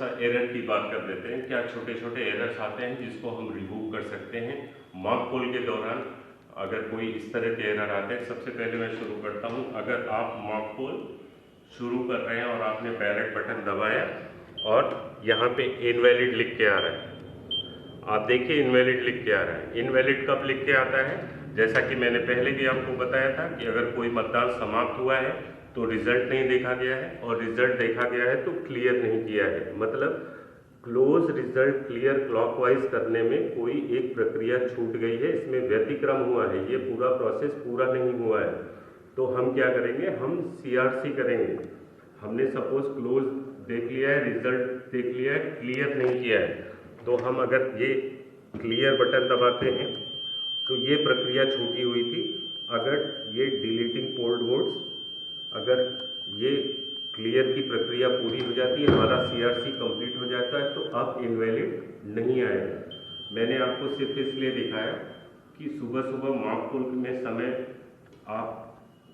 सा एरर की बात कर लेते हैं। क्या छोटे छोटे एरर्स आते हैं जिसको हम रिमूव कर सकते हैं मॉक पोल के दौरान। अगर कोई इस तरह के एरर आते हैं, सबसे पहले मैं शुरू करता हूं। अगर आप मॉक पोल शुरू कर रहे हैं और आपने बैलेट बटन दबाया और यहाँ पे इनवैलिड लिख के आ रहा है, आप देखिए इनवैलिड लिख के आ रहा है। इनवैलिड कब लिख के आता है? जैसा कि मैंने पहले भी आपको बताया था कि अगर कोई मतदान समाप्त हुआ है तो रिजल्ट नहीं देखा गया है, और रिजल्ट देखा गया है तो क्लियर नहीं किया है, मतलब क्लोज रिजल्ट क्लियर क्लॉकवाइज करने में कोई एक प्रक्रिया छूट गई है, इसमें व्यतिक्रम हुआ है, ये पूरा प्रोसेस पूरा नहीं हुआ है। तो हम क्या करेंगे, हम CRC करेंगे। हमने सपोज क्लोज देख लिया है, रिजल्ट देख लिया है, क्लियर नहीं किया है, तो हम अगर ये क्लियर बटन दबाते हैं तो ये प्रक्रिया छूटी हुई थी। अगर ये डिलीटिंग पोल्ड वोट्स, अगर ये क्लियर की प्रक्रिया पूरी हो जाती है, हमारा CRC कंप्लीट हो जाता है, तो अब इनवैलिड नहीं आएगा। मैंने आपको सिर्फ इसलिए दिखाया कि सुबह सुबह मॉक पोल में समय, आप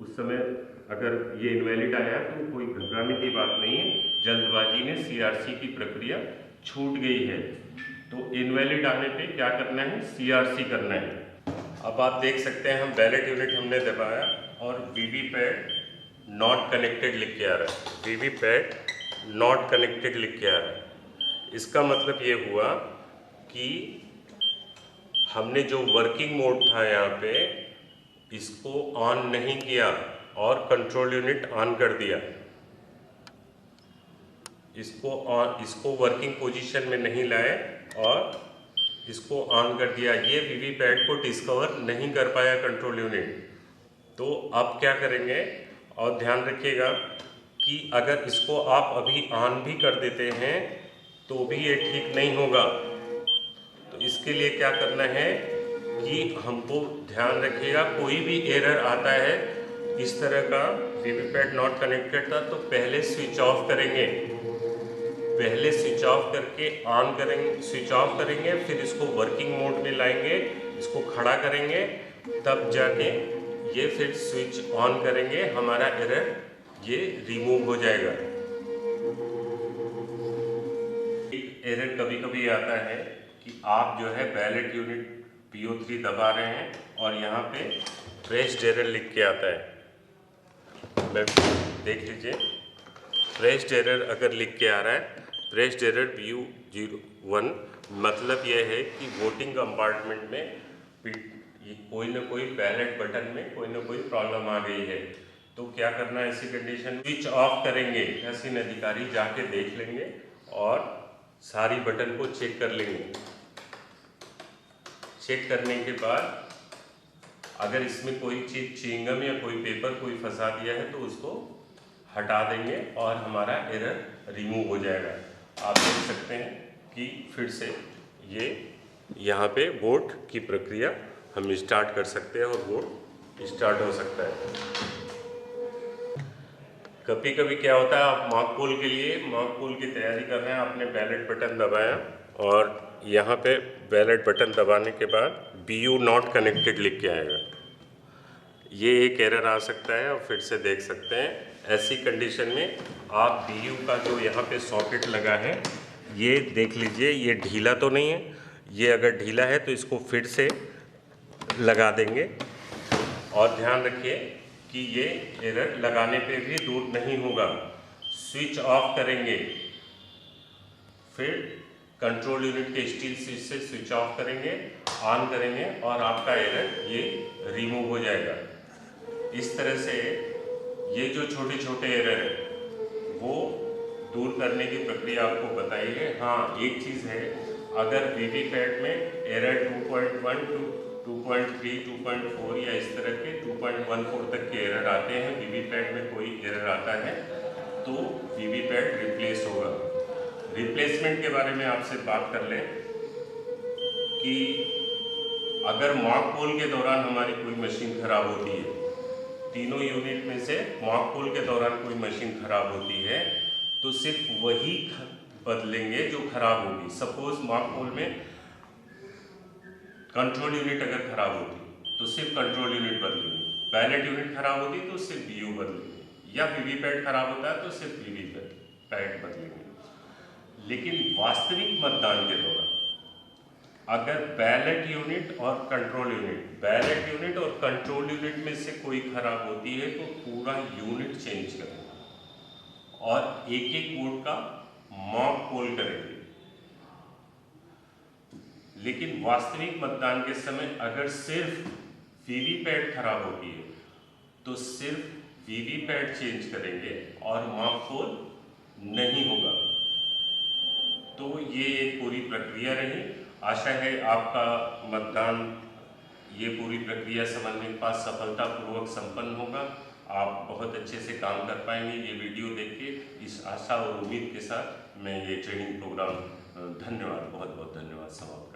उस समय अगर ये इनवैलिड आया तो कोई घबराने की बात नहीं है, जल्दबाजी में CRC की प्रक्रिया छूट गई है। तो इनवैलिड आने पे क्या करना है, CRC करना है। अब आप देख सकते हैं हम बैलेट यूनिट हमने दबाया और वीवीपैट नॉट कनेक्टेड लिख के आ रहा है, वीवीपैट नॉट कनेक्टेड लिख के आ रहा है। इसका मतलब ये हुआ कि हमने जो वर्किंग मोड था यहाँ पे, इसको ऑन नहीं किया और कंट्रोल यूनिट ऑन कर दिया। इसको वर्किंग पोजीशन में नहीं लाए और इसको ऑन कर दिया। ये वीवीपैट को डिस्कवर नहीं कर पाया कंट्रोल यूनिट। तो अब क्या करेंगे, और ध्यान रखिएगा कि अगर इसको आप अभी ऑन भी कर देते हैं तो भी ये ठीक नहीं होगा। तो इसके लिए क्या करना है कि हमको ध्यान रखिएगा, कोई भी एरर आता है इस तरह का, वीवीपैट नॉट कनेक्टेड था, तो पहले स्विच ऑफ करेंगे, पहले स्विच ऑफ करके ऑन करेंगे, स्विच ऑफ करेंगे, फिर इसको वर्किंग मोड में लाएंगे, इसको खड़ा करेंगे, तब जाके ये फिर स्विच ऑन करेंगे, हमारा एरर ये रिमूव हो जाएगा। एक एरर कभी कभी आता है कि आप जो है बैलेट यूनिट PO3 दबा रहे हैं और यहाँ पे प्रेस्ड एरर लिख के आता है। देख लीजिए, प्रेस्ड एरर अगर लिख के आ रहा है, प्रेस्ड एरर PU01, मतलब यह है कि वोटिंग कंपार्टमेंट में कोई ना कोई बैलेट बटन में कोई ना कोई प्रॉब्लम आ गई है। तो क्या करना है ऐसी कंडीशन, स्विच ऑफ करेंगे, तहसील अधिकारी जाके देख लेंगे और सारी बटन को चेक कर लेंगे। चेक करने के बाद अगर इसमें कोई चीज च्युइंगम या कोई पेपर कोई फंसा दिया है तो उसको हटा देंगे और हमारा एरर रिमूव हो जाएगा। आप देख सकते हैं कि फिर से ये यहाँ पे वोट की प्रक्रिया हम स्टार्ट कर सकते हैं और वोट स्टार्ट हो सकता है। कभी कभी क्या होता है, आप मॉक पोल के लिए मॉक पोल की तैयारी कर रहे हैं, आपने बैलेट बटन दबाया और यहाँ पे बैलेट बटन दबाने के बाद BU नॉट कनेक्टेड लिख के आएगा, ये एक एरर आ सकता है। और फिर से देख सकते हैं ऐसी कंडीशन में आप BU का जो यहाँ पे सॉकेट लगा है, ये देख लीजिए, ये ढीला तो नहीं है, ये अगर ढीला है तो इसको फिर से लगा देंगे। और ध्यान रखिए कि ये एरर लगाने पे भी दूर नहीं होगा। स्विच ऑफ करेंगे, फिर कंट्रोल यूनिट के स्टील स्विच से स्विच ऑफ करेंगे, ऑन करेंगे और आपका एरर ये रिमूव हो जाएगा। इस तरह से ये जो छोटे छोटे एरर है वो दूर करने की प्रक्रिया आपको बताई है। हाँ, एक चीज़ है, अगर वीवीपैट में एरर 2.1 टू 2.3, 2.4 या इस तरह के 2.14 तक के एरर आते हैं, वीवीपैट में कोई एरर आता है तो वीवीपैट रिप्लेस होगा। रिप्लेसमेंट के बारे में आपसे बात कर लें कि अगर मॉक पोल के दौरान हमारी कोई मशीन खराब होती है, तीनों यूनिट में से मॉक पोल के दौरान कोई मशीन खराब होती है तो सिर्फ वही बदलेंगे जो खराब होगी। सपोज मॉक पोल में कंट्रोल यूनिट अगर खराब होती तो सिर्फ कंट्रोल यूनिट बदलेंगे, बैलेट यूनिट खराब होती तो सिर्फ BU बदलेंगे, या वीवीपैट खराब होता है तो सिर्फ वीवीपैट बदलेंगे। लेकिन वास्तविक मतदान के दौरान अगर बैलेट यूनिट और कंट्रोल यूनिट में से कोई खराब होती है तो पूरा यूनिट चेंज करेंगे और एक एक वोट का मॉक पोल करेंगे। लेकिन वास्तविक मतदान के समय अगर सिर्फ वीवीपैट खराब होती है तो सिर्फ वीवीपैट चेंज करेंगे और मॉक पोल नहीं होगा। तो ये एक पूरी प्रक्रिया रही। आशा है आपका मतदान, ये पूरी प्रक्रिया समझने के बाद सफलतापूर्वक संपन्न होगा। आप बहुत अच्छे से काम कर पाएंगे ये वीडियो देख के। इस आशा और उम्मीद के साथ मैं ये ट्रेनिंग प्रोग्राम धन्यवाद, बहुत बहुत धन्यवाद समाप्त।